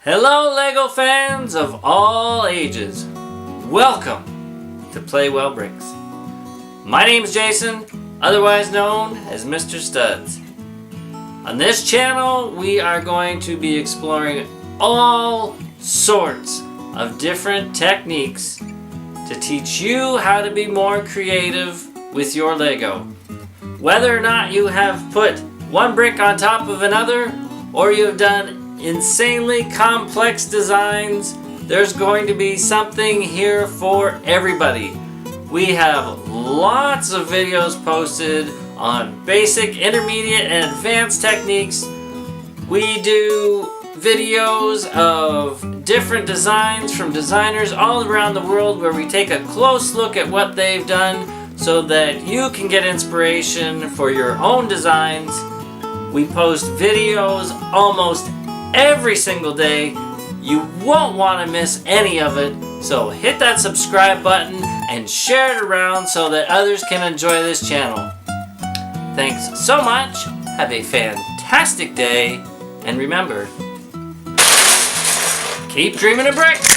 Hello LEGO fans of all ages. Welcome to Playwell Bricks. My name's Jason, otherwise known as Mr. Studs. On this channel we are going to be exploring all sorts of different techniques to teach you how to be more creative with your LEGO. Whether or not you have put one brick on top of another or you have done insanely complex designs, there's going to be something here for everybody. We have lots of videos posted on basic, intermediate, and advanced techniques. We do videos of different designs from designers all around the world where we take a close look at what they've done so that you can get inspiration for your own designs. We post videos almost every single day. You won't want to miss any of it, so hit that subscribe button and share it around so that others can enjoy this channel. Thanks so much, have a fantastic day, and remember, keep dreaming of bricks!